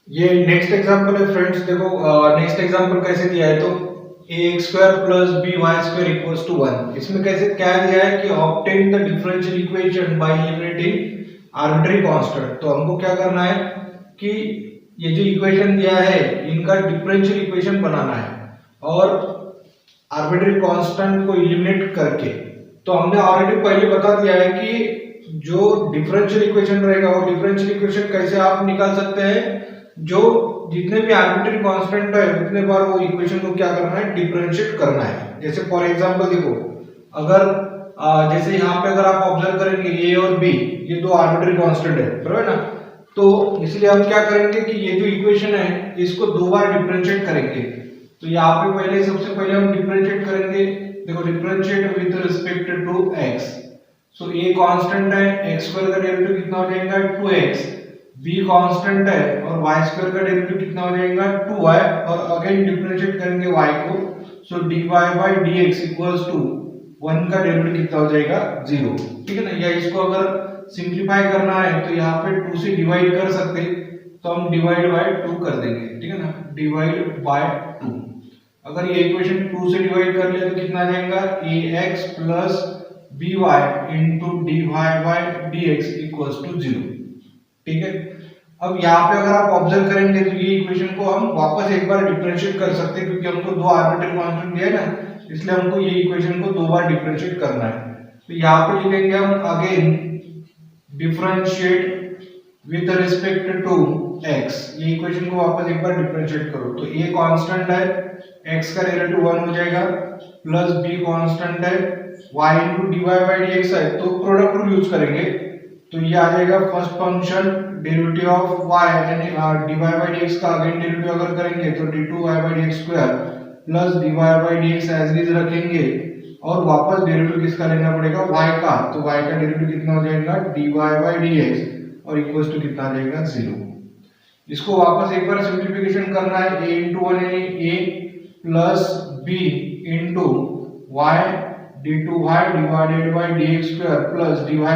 ये next example है friends. देखो नेक्स्ट एग्जांपल कैसे दिया है, तो ax square plus by square equals to 1। इसमें कैसे क्या दिया है कि obtain the differential equation by eliminating arbitrary constant. तो हमको क्या करना है कि ये जो इक्वेशन दिया है इनका डिफरेंशियल इक्वेशन बनाना है और आर्बिट्री कांस्टेंट को एलिमिनेट करके। तो हमने ऑलरेडी पहले बता दिया है कि जो डिफरेंशियल इक्वेशन रहेगा वो डिफरेंशियल इक्वेशन कैसे आप निकाल सकते हैं, जो जितने भी आर्बिट्री कांस्टेंट है उतने बार वो इक्वेशन को क्या करना है, डिफरेंशिएट करना है। जैसे फॉर एग्जांपल देखो, अगर जैसे यहाँ पे अगर आप ऑब्जर्व करेंगे ए और बी ये दो आर्बिट्री कांस्टेंट है, बराबर ना। तो इसलिए हम क्या करेंगे कि ये जो इक्वेशन है इसको दो बार डिफरेंशिएट करेंगे। तो यहाँ पे पहले सबसे पहले हम डिफरेंशिएट करेंगे। देखो differentiate with respect to x। So a constant है, x स्क्वायर का डेरिवेटिव कितना हो जाएगा 2x, b कांस्टेंट है और y स्क्वायर का डेरिवेटिव कितना हो जाएगा 2y, और अगेन डिफरेंशिएट करेंगे y को। So dy by dx equals to 1 का डेरिवेटिव कितना हो जाएगा 0, ठीक है ना। या इसको अगर सिंपलीफाई करना है तो यहाँ पे 2 से डिवाइड कर सकते, तो हम डिवाइड बाय 2 कर देंगे, ठीक है ना, डिवाइड बाय 2। अगर ये इक्वेशन 2 से डिवाइड कर लिया तो कितना आ जाएगा ax plus by into dy by dx equals to 0, ठीक है। अब यहाँ पे अगर आप ऑब्जर्व करेंगे तो ये इक्वेशन को हम वापस एक बार डिफरेंशिएट कर सकते हैं, क्योंकि हमको दो आर्बिट्ररी कांस्टेंट दिया है ना, इसलिए हमको ये इक्वेशन को दो बार डिफरेंशिएट करना है। तो यहाँ पे लिखेंगे हम again differentiate with respect to x। ये इक्वेशन को वापस एक बार डिफरेंशिएट करो तो a कांस्टेंट है, x का डेरिवेटिव 1 हो जाएगा, प्लस b कांस्टेंट है, y into dy by dx है, तो प्रोडक्ट रूल यूज करेंगे। तो ये आ जाएगा first function derivative of y यानी dy by dx का अगेन डेरिवेटिव अगर करेंगे तो d2y by dx square plus dy by dx as is रखेंगे, और वापस डेरिवेटिव किसका लेना पड़ेगा y का। तो y का डेरिवेटिव कितना हो जाएगा dy by dx और इक्वल्स टू कितना आ जाएगा 0। इसको वापस एक बार सिंपलीफिकेशन करना है, a into 1 यानी a plus b into y d2y divided by dx square plus dy by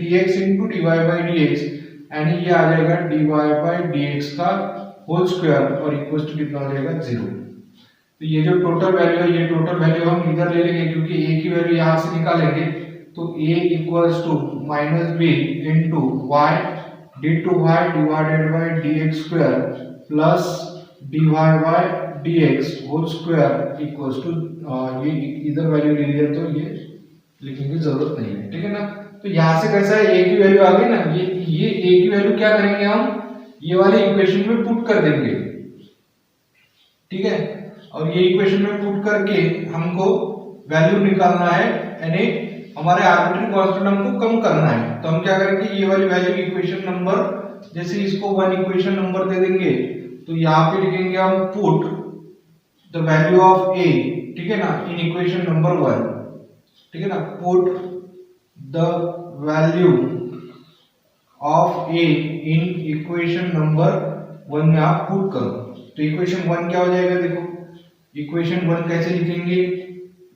dx into dy by dx, यानी ये आ जाएगा dy by dx का होल स्क्वायर और इक्वल्स टू कितना हो जाएगा 0। तो ये जो टोटल वैल्यू है ये टोटल वैल्यू हम इधर ले लेंगे, क्योंकि a की वैल्यू यहाँ से निकालेंगे। तो a equals to minus b into y d2y divided by dx square plus dy by dx whole square equals to, ये इधर वैल्यू ले लिया तो ये लिखने की जरूरत नहीं है, ठीक है ना। तो यहाँ से कैसा है a की वैल्यू आ गई ना, ये a की वैल्यू क्या करेंगे हम ये वाले इक्वेशन में पुट कर देंगे, ठीक है। और ये इक्वेशन में पुट करके हमको वैल्यू निकालना है, यानी हमारे आर्बिट्री कांस्टेंट हमको कम करना है। तो हम क्या करेंगे ये वाली वैल्यू इक्वेशन नंबर, जैसे इसको 1 इक्वेशन नंबर दे देंगे तो यहाँ पे लिखेंगे हम put the value of a, ठीक है ना, इन इक्वेशन नंबर 1, ठीक है ना। Put the value of a in equation number 1 में आप पुट करो। तो इक्वेशन 1 क्या हो जाएगा, देखो इक्वेशन 1 कैसे लिखेंगे,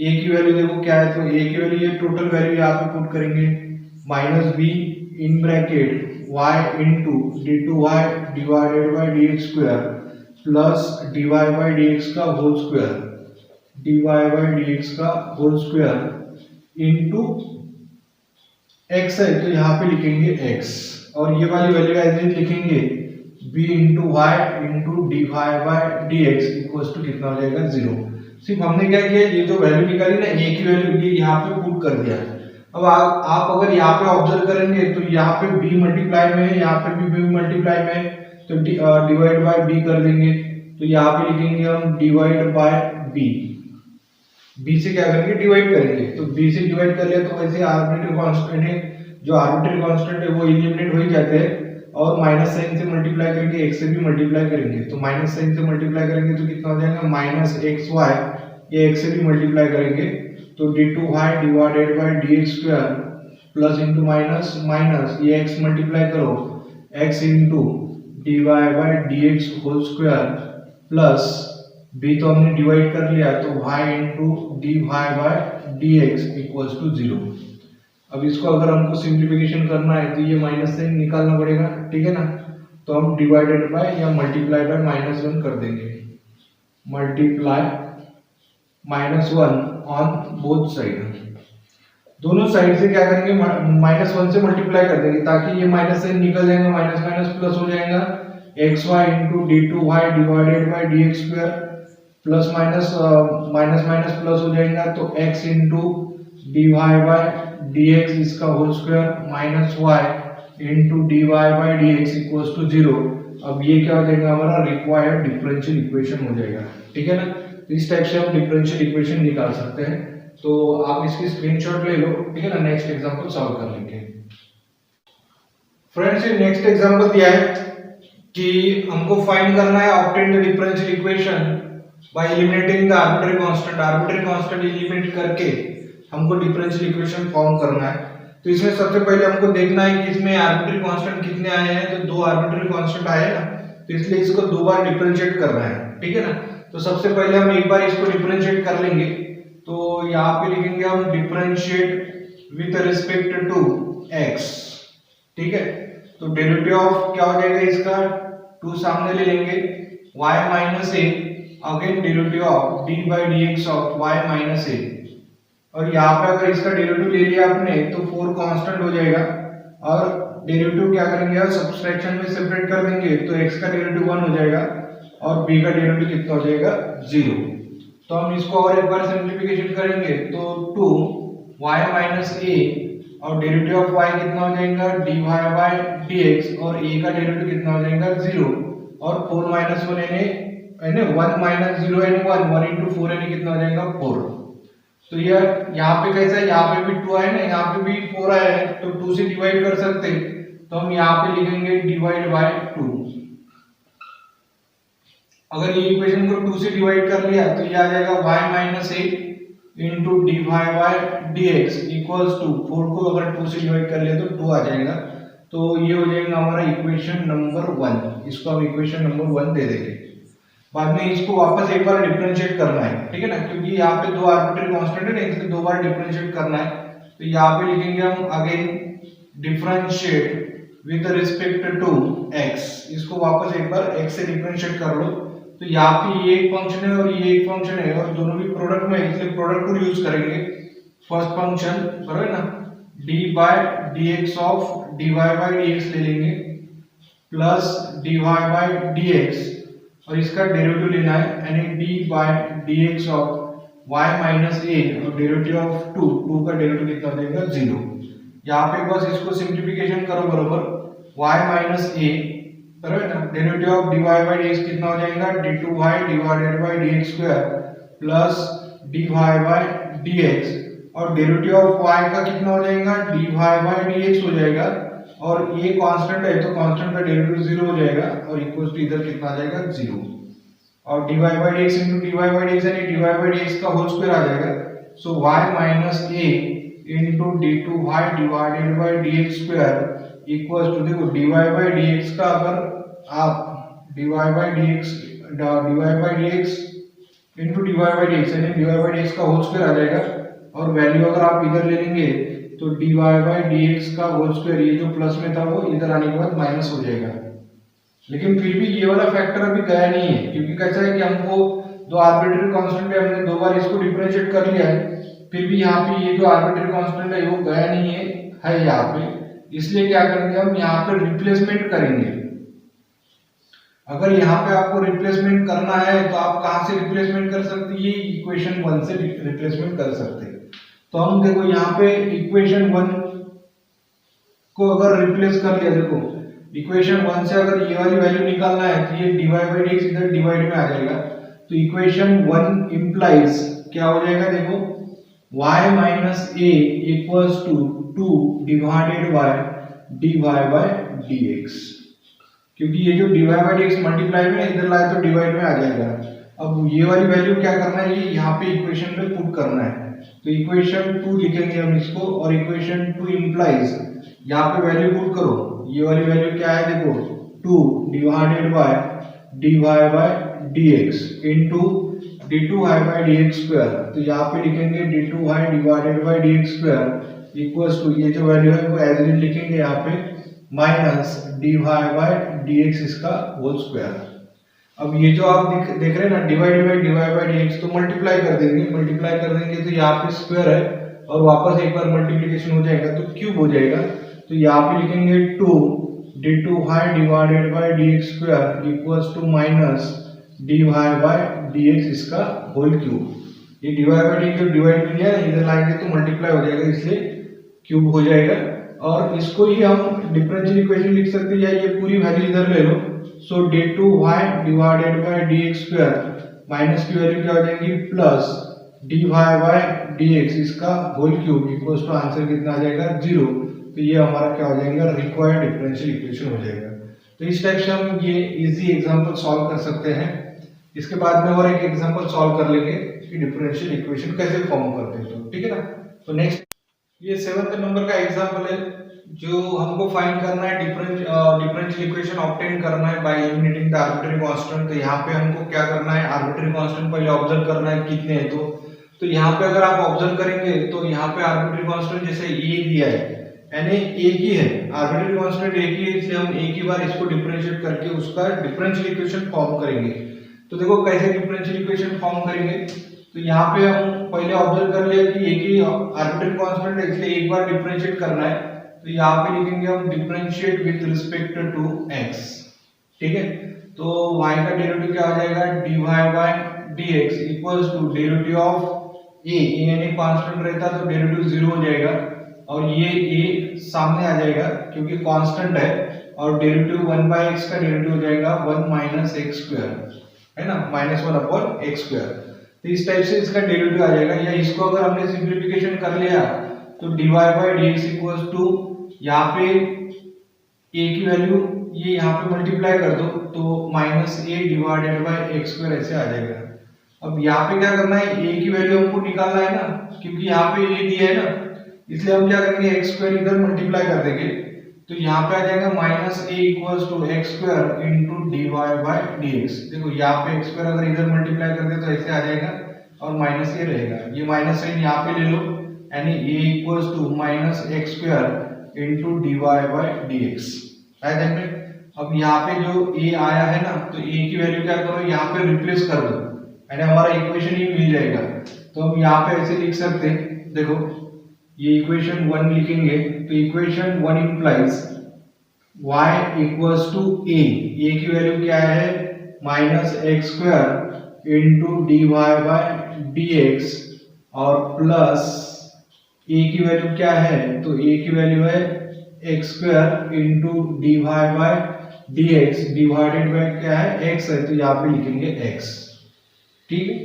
a की वैल्यू देखो क्या है, तो a की वैल्यू ये टोटल वैल्यू यहाँ पे पुट करेंगे, minus b in bracket y into d2y divided by dx square plus dy by dx का whole square, dy by dx का होल स्क्वायर इनटू x है तो यहाँ पे लिखेंगे x, और ये वाली वैल्यू एज इट लिखेंगे b into y into dy by dx equals to कितना हो जाएगा 0। सिर्फ हमने क्या किया, ये जो वैल्यू निकाली ना a की वैल्यू ये यहाँ पे पुट कर दिया। अब आप अगर यहाँ पे ऑब्जर्व करेंगे तो यहाँ पे b मल्टीप्लाई में है, यहाँ पे भी b मल्टीप्लाई में है, तो डिवाइड बाय b कर देंगे। तो यहाँ पे लिखेंगे हम डिवाइड बाय b से क्या करेंगे डिवाइड करेंगे, तो b से डिवाइड कर लिया तो वैसे आर्बिट्री कांस्टेंट है, जो आर्बिट्री कांस्टेंट है वो एलिमिनेट हो ही जाते हैं, और माइनस साइन से मल्टीप्लाई करेंगे x से भी मल्टीप्लाई करेंगे। तो माइनस साइन से मल्टीप्लाई करेंगे तो कितना हो जाएगा माइनस xy, ये x से भी मल्टीप्लाई करेंगे तो d2y divided by dx square plus into minus minus ये x मल्टीप्लाई करो x into dy by dx whole square plus b तो हमने डिवाइड कर लिया तो y into dy by dx equals to 0। अब इसको अगर हमको सिंप्लीफिकेशन करना है तो ये माइनस साइन निकालना पड़ेगा, ठीक है ना। तो हम डिवाइडेड बाय या मल्टीप्लाई बाय -1 कर देंगे, मल्टीप्लाई -1 ऑन बोथ साइड। दोनों साइड से क्या करेंगे, -1 से मल्टीप्लाई कर देंगे ताकि ये माइनस से निकल जाएगा, माइनस माइनस प्लस हो जाएगा, xy into d2y divided by dx square, plus minus minus minus plus हो जाएगा, तो x into dy by dx इसका whole square minus y into dy by dx equals to 0। अब ये क्या हो जाएगा, हमारा रिक्वायर्ड डिफरेंशियल इक्वेशन हो जाएगा। ठीक है ना, तो इस टाइप से हम डिफरेंशियल इक्वेशन निकाल सकते हैं। तो आप इसकी स्क्रीनशॉट ले लो, ठीक है ना। नेक्स्ट एग्जांपल सॉल्व कर लेंगे। फ्रेंड्स, ये नेक्स्ट एग्जांपल दिया है कि हमको फाइंड करना है obtain the differential equation by eliminating the arbitrary constant. Arbitrary constant eliminate करके हमको डिफरेंशियल इक्वेशन फॉर्म करना है। तो इसमें सबसे पहले हमको देखना है कि इसमें आर्बिट्ररी कांस्टेंट कितने आए हैं। तो 2 आर्बिट्ररी कांस्टेंट आए हैं ना, तो इसलिए इसको 2 बार डिफरेंशिएट करना है। ठीक है ना, तो सबसे पहले हम एक बार इसको डिफरेंशिएट कर लेंगे। तो यहाँ पे लिखेंगे हम differentiate with respect to x। ठीक है, तो डेरिवेटिव ऑफ क्या हो जाएगा इसका, 2 सामने ले लेंगे, y minus a, again derivative of d by dx of y minus a। और यहाँ पे अगर इसका डेरिवेटिव ले लिया आपने तो 4 कांस्टेंट हो जाएगा, और डेरिवेटिव क्या करेंगे, और सब्सट्रैक्शन में सेपरेट कर देंगे, तो x का डेरिवेटिव 1 हो जाएगा और b का डेरिवेटिव कितना हो जाएगा, 0। तो हम इसको और एक बार सिंपलीफिकेशन करेंगे, तो 2y माइनस a और डेरिवेटिव ऑफ y कितना हो जाएगा, dy बाय dx, और a का डेरिवेटिव कितना हो जाएगा, 0। और 4 माइनस 1 यानी 1 माइनस 0 यानी 1 इंटू 4 यानी कितना हो जाएगा, 4। तो यार यहाँ पे कैसा है, यहाँ पे भी 2 आया ना, यहाँ पे भी 4 आया है, तो 2 से डिवाइड कर सकते हैं। तो हम यहाँ पे लिखेंगे डिवाइड बाय 2। अगर ये इक्वेशन को 2 से डिवाइड कर लिया तो ये आ जाएगा y minus a into dy by dx equals to 4 को अगर 2 से डिवाइड कर लिया तो 2 आ जाएगा। तो ये हो जाएगा हमारा इक्वेशन नंबर 1। इसको हम इक्वेशन नंबर 1 दे देंगे। बाद में इसको वापस एक बार डिफरेंशिएट करना है, ठीक है ना, क्योंकि यहाँ पे 2 आर्बिट्ररी कांस्टेंट है ना, इसलिए 2 बार डिफरेंशिएट करना है। तो यहाँ पे लिखेंगे हम again differentiate with respect to x। इसको वापस एक बार x से डिफरेंशिएट कर लो। तो यहाँ पे ये एक फंक्शन है और ये एक फंक्शन है, और दोनों भी प्रोडक्ट में, इसलिए प्रोडक्ट को यूज करेंगे। फर्स्ट फंक्शन बराबर है ना, d by dx of dy by dx ले लेंगे प्लस dy बाय dx, और इसका डेरिवेटिव लेना है, यानी d by dx of y minus a, और डेरिवेटिव ऑफ 2 का डेरिवेटिव कितना हो जाएगा, 0। यहाँ पे बस इसको सिंप्लीफिकेशन करो बराबर, y माइनस a बराबर ना, derivative of dy by dx कितना हो जाएगा, d2y divided by dx square plus dy by dx, और डेरिवेटिव ऑफ y का कितना हो जाएगा, dy बाय dx हो जाएगा, और ये कांस्टेंट है तो कांस्टेंट का डेरिवेटिव 0 हो जाएगा, और इक्वल्स टू इधर कितना आ जाएगा, 0। और dy by dx into dy by dx यानी dy बाय dx का होल स्क्वायर आ जाएगा। So y minus a into d2y divided by dx square equals to, देखो dy बाय dx का अगर आप dy by dx into dy by dx यानी dy by dx का होल स्क्वायर आ जाएगा, और वैल्यू अगर आप इधर ले लेंगे तो dy बाय dx का होल स्क्वायर, ये जो प्लस में था वो इधर आने के बाद माइनस हो जाएगा। लेकिन फिर भी ये वाला फैक्टर अभी गया नहीं है, क्योंकि कैसा है कि हमको 2 आर्बिट्ररी कांस्टेंट है, हमने 2 बार इसको डिफरेंशिएट कर लिया है, फिर भी यहाँ पे ये जो आर्बिट्ररी कांस्टेंट है वो गया नहीं है यहाँ पे। इसलिए क्या करेंगे, हम यहाँ पे रिप्लेसमेंट करेंगे। अगर यहाँ पे आपको रिप्लेसमेंट करना है तो आप कहाँ से रिप्लेसमेंट कर सकते हैं, ये इक्वेशन 1 से रिप्लेसमेंट कर सकते हैं। तो हम देखो यहाँ पे इक्वेशन 1 को अगर रिप्लेस कर लिया, देखो इक्वेशन 1 से अगर ये वाली वैल्यू निकालना है तो ये dy बाय dx इधर डिवाइड में आ जाएगा। तो इक्वेशन 1 इंप्लाइज क्या हो जाएगा, देखो y minus a equals to 2 divided by dy by dx, क्योंकि ये जो dy बाय dx मल्टीप्लाई में इधर लाए तो डिवाइड में आ जाएगा। अब ये वाली वैल्यू क्या करना है, ये यहाँ पे इक्वेशन में पुट करना है। तो इक्वेशन 2 लिखेंगे हम इसको, और इक्वेशन 2 इंप्लाइज यहाँ पे वैल्यू पुट करो। ये वाली वैल्यू क्या है, देखो 2 divided by dy by dx into d2y by dx square. तो यहाँ पे लिखेंगे d2y divided by dx square equals to, ये जो वैल्यू है वो एज इट लिखेंगे यहाँ पे minus D Y by D X इसका होल स्क्वायर। अब ये जो आप देख रहे हैं ना divide by D Y by D X, तो मल्टीप्लाई कर देंगे तो यहाँ पे स्क्वायर है और वापस एक बार मल्टीप्लिकेशन हो जाएगा तो क्यूब हो जाएगा। तो यहाँ पे लिखेंगे 2 d2y divided by dx square equals to minus dy by dx इसका होल क्यूब। ये dy बाय dx डिवाइड कर लिया, इधर लाएंगे तो मल्टीप्लाई हो जाएगा, इसलिए क्यूब हो जाएगा। और इसको ही हम डिफरेंशियल इक्वेशन लिख सकते हैं, या ये पूरी वैल्यू इधर ले लो। So d2y divided by dx square minus की वैल्यू क्या हो जाएगी प्लस dy बाय dx इसका whole cube equals to answer कितना आ जाएगा 0। तो ये हमारा क्या हो जाएगा रिक्वायर्ड डिफरेंशियल इक्वेशन हो जाएगा। तो इस टाइप से हम ये इजी एग्जांपल सॉल्व कर सकते हैं। इसके बाद में और एक एग्जांपल सॉल्व कर लेंगे कि डिफरेंशियल इक्वेशन कैसे फॉर्म करते हैं, तो ठीक है ना। तो नेक्स्ट ये 7th नंबर का एग्जांपल है जो हमको फाइंड करना है डिफरेंशियल इक्वेशन ऑब्टेन करना है bye eliminating the arbitrary constant. तो यहाँ पे हमको क्या करना है, आर्बिट्ररी कांस्टेंट पहले ऑब्जर्व करना है कितने हैं। तो यहाँ पे अगर आप ऑब्जर्व करेंगे तो यहाँ पे आर्बिट्ररी कांस्टेंट जैसे ए दिया है, यानी एक ही है, आर्बिट्ररी कांस्टेंट एक ही है, इसलिए हम एक ही बार इसको डिफरेंशिएट करके उसका डिफरेंशियल इक्वेशन फॉर्म करेंगे। तो देखो कैसे डिफरेंशियल इक्वेशन फॉर्म करेंगे। तो यहाँ पे हम पहले ऑब्जर्व कर लिया कि एक ही आर्बिट्ररी कांस्टेंट है, इसलिए एक बार डिफरेंशिएट करना है। तो यहाँ पे लिखेंगे हम differentiate with respect to x, ठीक है। तो y का डेरिवेटिव क्या हो जाएगा dy by dx equals to derivative of a यानी कांस्टेंट रहता तो डेरिवेटिव 0 हो जाएगा, और ये a सामने आ जाएगा क्योंकि कांस्टेंट है, और डेरिवेटिव 1/x का डेरिवेटिव हो जाएगा 1 माइनस x स्क्वायर, है ना, -1 अपॉन x स्क्वायर। तो इस टाइप से इसका डेरिवेटिव आ जाएगा। या इसको अगर हमने सिंपलीफिकेशन कर लिया तो dy by dx equals to यहाँ पे a की वैल्यू ये यहाँ पे मल्टीप्लाई कर दो तो -a divided by x square ऐसे आ जाएगा। अब यहाँ पे क्या करना है, a की वैल्यू हमको निकालना है ना, क्योंकि यहाँ पे a दिया है ना, इसलिए हम क्या करेंगे x स्क्वायर इधर मल्टीप्लाई कर देंगे। तो यहाँ पे आ जाएगा -a equals to x square into dy by dx। देखो यहाँ पे x स्क्वायर अगर इधर मल्टीप्लाई कर दे तो ऐसे आ जाएगा और माइनस ये रहेगा, ये माइनस साइन यहाँ पे ले लो, यानी a equals to -x square into dy by dx है ध्यान में। अब यहाँ पे जो a आया है ना, तो a की वैल्यू क्या करो यहाँ पे रिप्लेस कर दो, यानी हमारा इक्वेशन ही मिल जाएगा। तो हम यहाँ पे ऐसे लिख सकते हैं, देखो ये इक्वेशन 1 लिखेंगे तो equation 1 implies y equals to a की वैल्यू क्या है -x square into dy by dx, और प्लस a की वैल्यू क्या है, तो a की वैल्यू है x square into dy by dx divided by क्या है x है, तो यहाँ पे लिखेंगे x, ठीक है।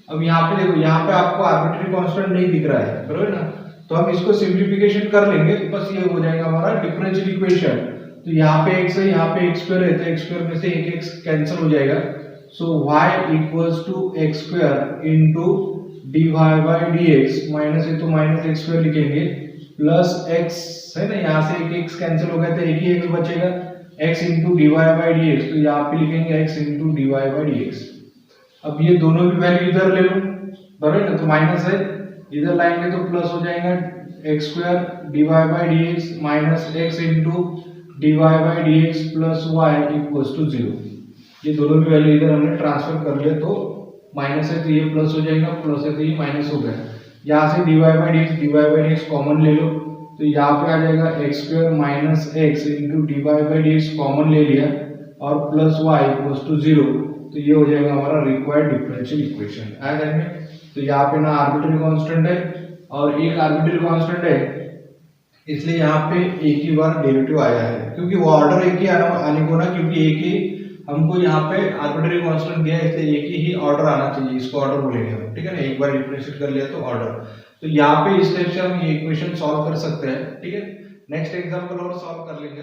अब यहाँ पे देखो, यहाँ पे आपको आर्बिट्ररी कांस्टेंट नहीं दिख रहा है, बराबर ना, तो हम इसको सिंपलीफिकेशन कर लेंगे, बस ये हो जाएगा हमारा डिफरेंशियल इक्वेशन। तो यहाँ पे x है, यहाँ पे x स्क्वायर है, तो x स्क्वायर में से एक x कैंसिल हो जाएगा। So y equals to x square into dy by dx, minus है तो माइनस x स्क्वायर लिखेंगे, प्लस x है ना, यहाँ से एक x कैंसिल हो गया तो एक ही x बचेगा, x into dy by dx, तो यहाँ पे लिखेंगे x into dy by dx। अब ये दोनों भी वैल्यू इधर ले लो, बराबर ना, तो माइनस है, इधर लाएंगे तो प्लस हो जाएगा x square dy by dx minus x into dy by dx plus y equals to 0। ये दोनों भी वैल्यू इधर हमने ट्रांसफर कर लिया, तो माइनस है तो ये प्लस हो जाएगा, प्लस है तो ये माइनस हो गया। यहाँ से dy बाय dx कॉमन ले लो, तो यहाँ पे आ जाएगा x square minus x into dy by dx common ले लिया, और प्लस y इक्वल्स टू 0। तो ये हो जाएगा हमारा रिक्वायर्ड डिफरेंशियल इक्वेशन, आया ध्यान में। तो यहाँ पे ना आर्बिट्ररी कांस्टेंट है और एक आर्बिट्ररी कांस्टेंट है, इसलिए यहाँ पे एक ही बार डेरिवेटिव आया है, क्योंकि वो ऑर्डर एक ही आने को ना, क्योंकि एक ही हमको यहाँ पे आर्बिट्ररी कांस्टेंट दिया है, इसलिए एक ही ऑर्डर आना चाहिए, इसको ऑर्डर बोलेंगे हम, ठीक है ना। एक बार डिफरेंशिएट कर लिया तो ऑर्डर। तो यहाँ पे इस टाइप से हम ये इक्वेशन सॉल्व कर सकते हैं, ठीक है। नेक्स्ट एग्जांपल और सॉल्व कर लेंगे।